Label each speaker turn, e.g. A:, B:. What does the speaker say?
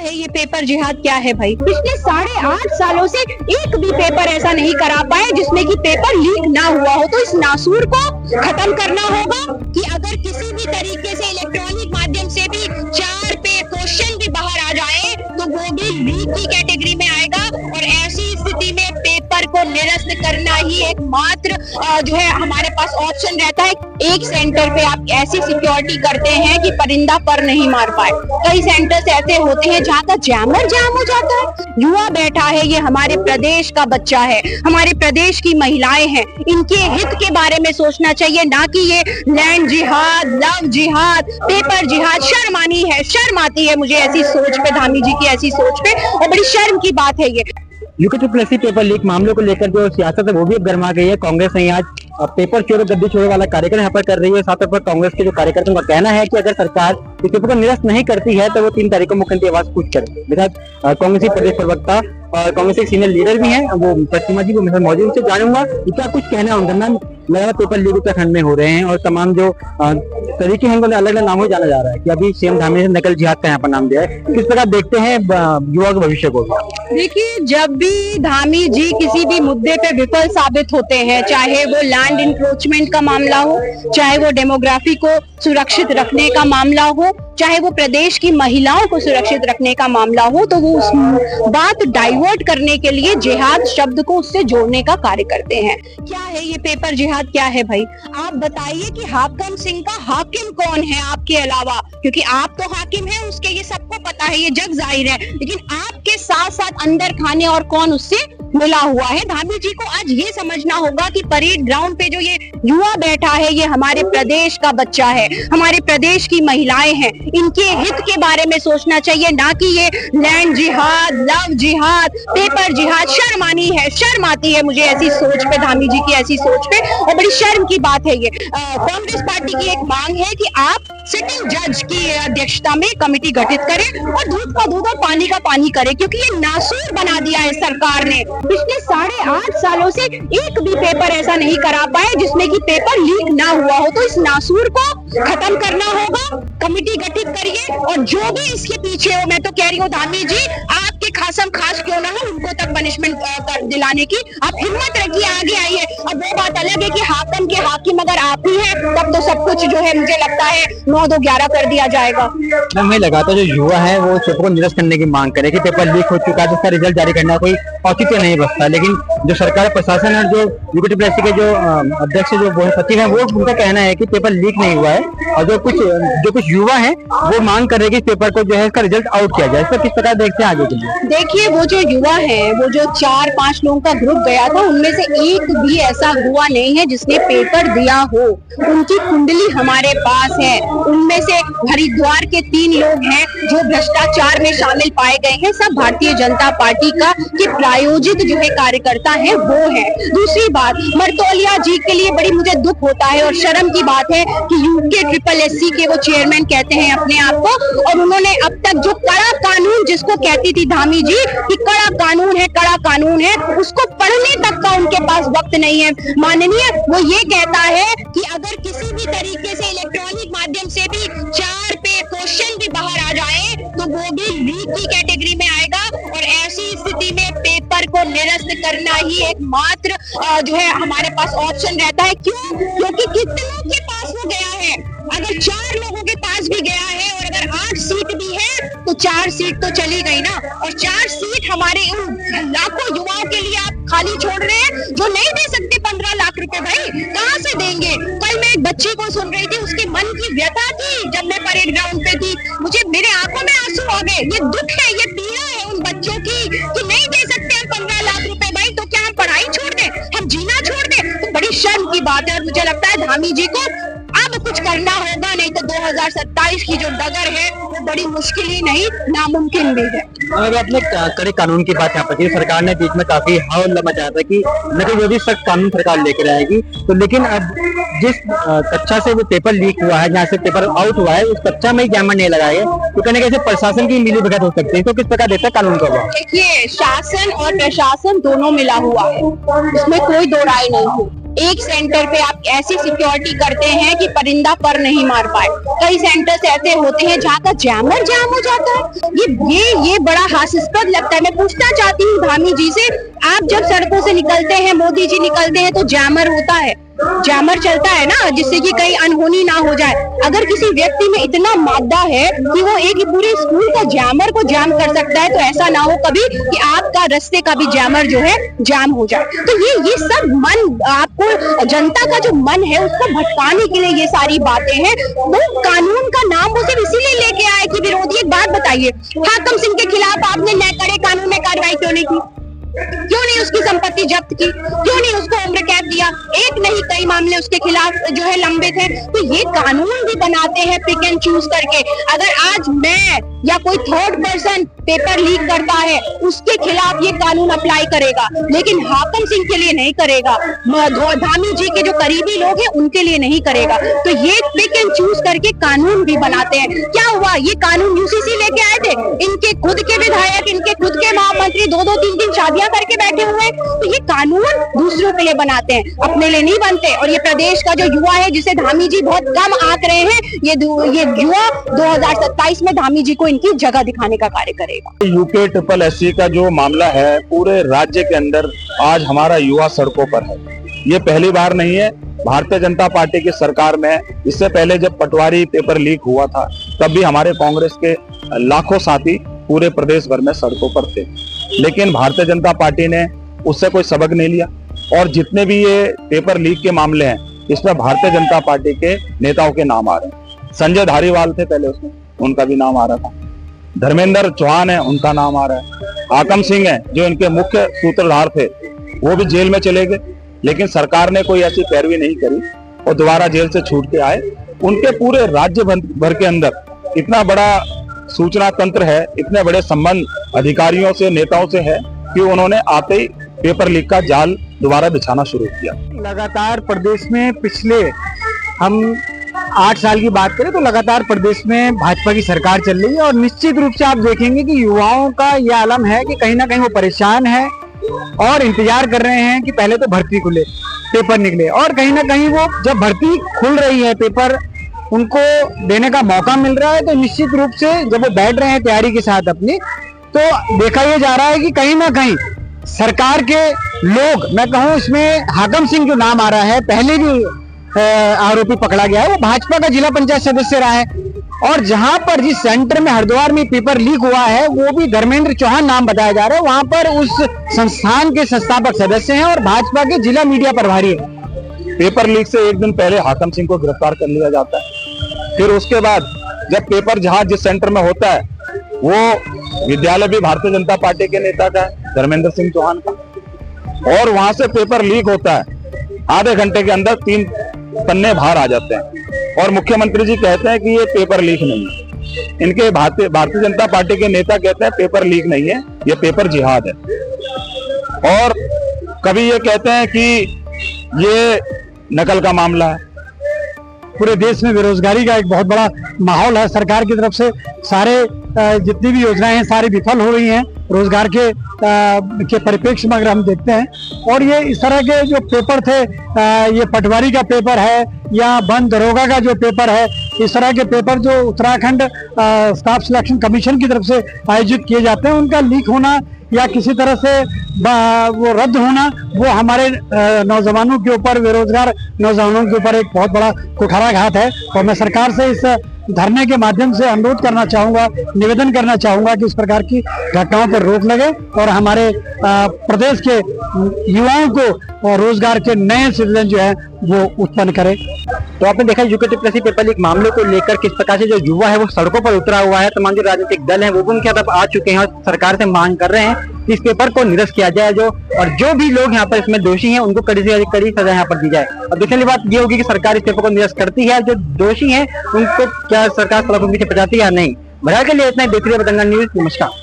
A: है ये पेपर जिहाद क्या है भाई? पिछले 8.5 सालों से एक भी पेपर ऐसा नहीं करा पाए जिसमें कि पेपर लीक ना हुआ हो। तो इस नासूर को खत्म करना होगा कि अगर किसी भी तरीके से इलेक्ट्रॉनिक माध्यम से भी 4 पे क्वेश्चन भी बाहर आ जाए तो वो भी लीक की कैटेगरी में आएगा। और ऐसी स्थिति में पेपर को निरस्त करना ही एकमात्र जो है हमारे पास ऑप्शन रहता है। एक सेंटर पे आप ऐसी सिक्योरिटी करते हैं कि परिंदा पर नहीं मार पाए। कई सेंटर्स ऐसे होते हैं जहाँ का जैमर जाम हो जाता है। युवा बैठा है, ये हमारे प्रदेश का बच्चा है, हमारे प्रदेश की महिलाएं हैं, इनके हित के बारे में सोचना चाहिए, ना कि ये लैंड जिहाद, लव जिहाद, पेपर जिहाद। शर्म आनी है, शर्म आती है मुझे ऐसी सोच पे, धामी जी की ऐसी सोच पे, और बड़ी शर्म की बात है ये।
B: यूके पेपर लीक मामलों को लेकर जो सियासत है वो भी अब गर्मा गई है। कांग्रेस ने आज पेपर चोर गद्दी चोर वाला कार्यक्रम यहाँ पर कर रही है। साथ पर कांग्रेस के जो कार्यकर्ताओं का कहना है कि अगर सरकार इस पेपर को निरस्त नहीं करती है तो वो 3 तारीख को मुख्यमंत्री आवास कूच करे। मेरे साथ कांग्रेस प्रदेश प्रवक्ता और कांग्रेस के सीनियर लीडर भी हैं, वो प्रतिमा जी को मेरे साथ मौजूद, उनसे जानूंगा क्या कुछ कहना है उनका। नाम लगातार पेपर लीक उत्तराखंड में हो रहे हैं और तमाम जो तरीके हैं उनको अलग अलग नामों जाना जा रहा है कि अभी सीएम धामी ने नकल जिहाद का यहाँ पर नाम दिया है। किस प्रकार देखते हैं युवा के भविष्य को?
A: देखिए, जब भी धामी जी किसी भी मुद्दे पे विफल साबित होते हैं, चाहे वो लैंड इंक्रोचमेंट का मामला हो, चाहे वो डेमोग्राफी को सुरक्षित रखने का मामला हो, चाहे वो प्रदेश की महिलाओं को सुरक्षित रखने का मामला हो, तो वो उस बात डाइवर्ट करने के लिए जिहाद शब्द को उससे जोड़ने का कार्य करते हैं। क्या है ये पेपर जिहाद क्या है भाई? आप बताइए कि हाकम सिंह का हाकिम कौन है आपके अलावा? क्योंकि आप तो हाकिम हैं, उसके ये सबको पता है, ये जग जाहिर है, लेकिन आपके साथ साथ अंदर खाने और कौन उससे मिला हुआ है। धामी जी को आज ये समझना होगा कि परेड ग्राउंड पे जो ये युवा बैठा है, ये हमारे प्रदेश का बच्चा है, हमारे प्रदेश की महिलाएं हैं, इनके हित के बारे में सोचना चाहिए, ना कि ये लैंड जिहाद, लव जिहाद, पेपर जिहाद। शर्म आनी है, शर्म आती है मुझे ऐसी सोच पे, धामी जी की ऐसी सोच पे, और बड़ी शर्म की बात है ये। कांग्रेस पार्टी की एक मांग है कि आप सिटिंग जज की अध्यक्षता में कमेटी गठित करें और दूध का दूध और पानी का पानी करें, क्योंकि ये नासूर बना दिया है सरकार ने। पिछले 8.5 सालों से एक भी पेपर ऐसा नहीं करा पाए जिसमें कि पेपर लीक ना हुआ हो। तो इस नासूर को खत्म करना होगा, कमेटी गठित करिए, और जो भी इसके पीछे हो, मैं तो कह रही हूँ धामी जी, आपके खासम खास क्यों ना हो, उनको तक पनिशमेंट दिलाने की आप हिम्मत रखिए, आगे आइए। अब वो बात अलग है कि हाकम के हाकिम अगर आप ही हैं, तब तो सब कुछ जो है मुझे लगता है 9-2-11 कर दिया जाएगा।
B: हमें लगा था जो युवा है वो पेपर को निरस्त करने की मांग करे कि पेपर लीक हो चुका है तो उसका रिजल्ट जारी करना कोई औचित्य नहीं बचता, लेकिन जो सरकार प्रशासन और जो यूके के जो अध्यक्ष जो सचिव है, वो उनका कहना है कि पेपर लीक नहीं हुआ है, और जो कुछ युवा है वो मांग कर रहे हैं कि पेपर को जो है इसका रिजल्ट आउट किया जाए। इस पर किस प्रकार देखते हैं आगे के लिए?
A: देखिए, वो जो युवा है, वो जो 4-5 लोगों का ग्रुप गया था, उनमें से एक भी ऐसा हुआ नहीं है जिसने पेपर दिया हो। उनकी कुंडली हमारे पास है। उनमें से हरिद्वार के 3 लोग हैं जो भ्रष्टाचार में शामिल पाए गए हैं। सब भारतीय जनता पार्टी का के प्रायोजित जो है कार्यकर्ता है वो है। दूसरी बात, मर्तोलिया जी के लिए बड़ी मुझे दुख होता है और शर्म की बात है कि यूके SSS के वो चेयरमैन कहते हैं अपने आप को, और उन्होंने अब तक जो कड़ा कानून जिसको कहती थी धामी जी कि कड़ा कानून है, उसको पढ़ने तक का उनके पास वक्त नहीं है। माननीय, वो ये कहता है कि अगर किसी भी तरीके से इलेक्ट्रॉनिक माध्यम से भी 4 पे क्वेश्चन भी बाहर आ जाए तो वो भी लीक की कैटेगरी में आएगा। और ऐसी स्थिति में पेपर को निरस्त करना ही एकमात्र जो है हमारे पास ऑप्शन रहता है। क्यों? क्योंकि कितनों के पास वो गया है। अगर 4 लोगों के पास भी गया है और अगर 8 सीट भी है तो 4 सीट तो चली गई ना, और 4 सीट हमारे उन लाखों युवाओं के लिए आप खाली छोड़ रहे हैं जो नहीं दे सकते 15 लाख रुपए। भाई कहाँ से देंगे? कल मैं एक बच्ची को सुन रही थी, उसके मन की व्यथा थी। जब मैं परेड ग्राउंड पे थी, मुझे मेरे आंखों में आंसू आ गए। ये दुख है, ये पीड़ा है उन बच्चों की कि नहीं दे सकते हम 15 लाख रुपए। भाई तो क्या हम पढ़ाई छोड़ दें, हम जीना छोड़ दें? तो बड़ी शर्म की बात है। और मुझे लगता है धामी जी को अब कुछ करना होगा, नहीं तो 2027 की जो डगर है वो बड़ी मुश्किल ही नहीं, नामुमकिन भी है।
B: अगर आपने कड़े कानून की बात यहाँ पर की, सरकार ने बीच में काफी हौला मचाया था कि नकल जो भी सख्त कानून सरकार लेकर आएगी, तो लेकिन अब जिस कक्षा से वो पेपर लीक हुआ है, जहाँ से पेपर आउट हुआ है, उस कक्षा में ही जैमर नहीं लगाए, तो कहने कैसे प्रशासन की मिलीभगत हो सकती है। तो किस प्रकार देखता है कानून का?
A: देखिए, शासन और प्रशासन दोनों मिला हुआ है, उसमें कोई दो राय नहीं है। एक सेंटर पे आप ऐसी सिक्योरिटी करते हैं कि परिंदा पर नहीं मार पाए। कई सेंटर्स ऐसे होते हैं जहाँ का जैमर जाम हो जाता है। ये बड़ा हास्यास्पद लगता है। मैं पूछना चाहती हूँ धामी जी से, आप जब सड़कों से निकलते हैं, मोदी जी निकलते हैं तो जैमर होता है, जैमर चलता है ना, जिससे कि कहीं अनहोनी ना हो जाए। अगर किसी व्यक्ति में इतना मादा है कि वो एक पूरे स्कूल का जैमर को जाम कर सकता है, तो ऐसा ना हो कभी कि आपका रास्ते का भी जैमर जो है जाम हो जाए। तो ये सब मन, आपको जनता का जो मन है उसको भटकाने के लिए ये सारी बातें हैं। वो कानून का नाम वो सिर्फ इसीलिए लेके आए कि विरोधी। एक बात बताइए, हाकम सिंह के खिलाफ आपने नए कड़े कानून में कार्रवाई क्यों नहीं की? क्यों नहीं उसकी संपत्ति जब्त की? क्यों नहीं उसको उम्र कैद दिया? एक नहीं कई मामले उसके खिलाफ जो है लंबित है। तो ये कानून भी बनाते हैं पिक एंड चूज करके। अगर आज मैं या कोई थर्ड पर्सन पेपर लीक करता है, उसके खिलाफ ये कानून अप्लाई करेगा, लेकिन हाकम सिंह के लिए नहीं करेगा, धामी जी के जो करीबी लोग हैं उनके लिए नहीं करेगा। तो ये पिक एंड चूज करके कानून भी बनाते हैं। क्या हुआ? ये कानून यूसीसी लेके आए थे, इनके खुद के विधायक, इनके खुद के महामंत्री 2-2, 3-3 शादियां करके बैठे हुए हैं। तो ये कानून दूसरों के लिए बनाते हैं, अपने लिए नहीं बनते। और ये प्रदेश का जो युवा है, जिसे धामी जी बहुत कम आंक रहे हैं, ये युवा 2027 में धामी जी को इनकी जगह दिखाने का कार्य करेगा।
C: यूके ट्रिपल एससी का जो मामला है, पूरे राज्य के अंदर आज हमारा युवा सड़कों पर है। ये पहली बार नहीं है, भारतीय जनता पार्टी की सरकार में। इससे पहले जब पटवारी पेपर लीक हुआ था, तब भी हमारे कांग्रेस के लाखों साथी पूरे प्रदेश भर में सड़कों पर थे, लेकिन भारतीय जनता पार्टी ने उससे कोई सबक नहीं लिया। और जितने भी ये पेपर लीक के मामले हैं, इसमें भारतीय जनता पार्टी के नेताओं के नाम आ रहे हैं। संजय धारीवाल थे पहले, उसमें उनका भी नाम आ रहा था। धर्मेंद्र चौहान है, उनका नाम आ रहा है। हाकम सिंह है, जो इनके मुख्य सूत्रधार थे, वो भी जेल में चले गए, लेकिन सरकार ने कोई ऐसी पैरवी नहीं करी और दोबारा जेल से छूट के आए। उनके पूरे राज्य भर के अंदर इतना बड़ा सूचना तंत्र है, इतने बड़े संबंध अधिकारियों से, नेताओं से है कि उन्होंने आते ही पेपर लीक का जाल दोबारा बिछाना शुरू किया।
B: लगातार प्रदेश में पिछले हम 8 साल की बात करें तो लगातार प्रदेश में भाजपा की सरकार चल रही है, और निश्चित रूप से आप देखेंगे कि युवाओं का यह आलम है कि कहीं ना कहीं वो परेशान है और इंतजार कर रहे हैं कि पहले तो भर्ती खुले, पेपर निकले, और कहीं ना कहीं वो जब भर्ती खुल रही है, पेपर उनको देने का मौका मिल रहा है, तो निश्चित रूप से जब वो बैठ रहे हैं तैयारी के साथ अपनी, तो देखा यह जा रहा है कि कहीं ना कहीं सरकार के लोग, मैं कहूँ इसमें हाकम सिंह जो नाम आ रहा है, पहले भी आरोपी पकड़ा गया है, वो भाजपा का जिला पंचायत सदस्य रहा है। और जहां पर जिस सेंटर में हरिद्वार में पेपर लीक हुआ है, वो भी धर्मेंद्र चौहान नाम बताया जा रहा है, वहां पर उस संस्थान के संस्थापक सदस्य हैं और भाजपा के जिला मीडिया प्रभारी है।
C: पेपर लीक से एक दिन पहले हाकम सिंह को गिरफ्तार कर लिया जाता है। फिर उसके बाद जब पेपर जहां जिस सेंटर में होता है, वो विद्यालय भी भारतीय जनता पार्टी के नेता का है, धर्मेंद्र सिंह चौहान का, और वहां से पेपर लीक होता है। आधे घंटे के अंदर 3 पन्ने बाहर आ जाते हैं और मुख्यमंत्री जी कहते हैं कि ये पेपर लीक नहीं है। इनके भारतीय जनता पार्टी के नेता कहते हैं पेपर लीक नहीं है, ये पेपर जिहाद है। और कभी ये कहते हैं कि ये नकल का मामला है।
B: पूरे देश में बेरोजगारी का एक बहुत बड़ा माहौल है। सरकार की तरफ से सारे जितनी भी योजनाएं हैं सारी विफल हो रही हैं रोजगार के परिप्रेक्ष्य में अगर हम देखते हैं। और ये इस तरह के जो पेपर थे, ये पटवारी का पेपर है या वन दरोगा का जो पेपर है, इस तरह के पेपर जो उत्तराखंड स्टाफ सिलेक्शन कमीशन की तरफ से आयोजित किए जाते हैं, उनका लीक होना या किसी तरह से वो रद्द होना, वो हमारे नौजवानों के ऊपर, बेरोजगार नौजवानों के ऊपर एक बहुत बड़ा कुठाराघात है। और मैं सरकार से इस धरने के माध्यम से अनुरोध करना चाहूंगा, निवेदन करना चाहूंगा कि इस प्रकार की घटनाओं पर रोक लगे और हमारे प्रदेश के युवाओं को रोजगार के नए सिलसिले जो है वो उत्पन्न करे। तो आपने देखा यूके ट्रिपल पेपर लीक मामले को लेकर किस प्रकार से जो युवा है वो सड़कों पर उतरा हुआ है। तमाम जो राजनीतिक दल हैं वो भी उनके तरफ आ चुके हैं और सरकार से मांग कर रहे हैं कि इस पेपर को निरस्त किया जाए, और जो भी लोग यहाँ पर इसमें दोषी हैं उनको कड़ी से कड़ी सजा यहाँ पर दी जाए। अब दूसरी वाली बात ये होगी कि सरकार इस पेपर को निरस्त करती है, जो दोषी हैं उनको क्या सरकार सड़कों के पीछे बचाती है या नहीं। बहरहाल के लिए इतना ही। देखते रहिए बतंगड़ न्यूज। नमस्कार।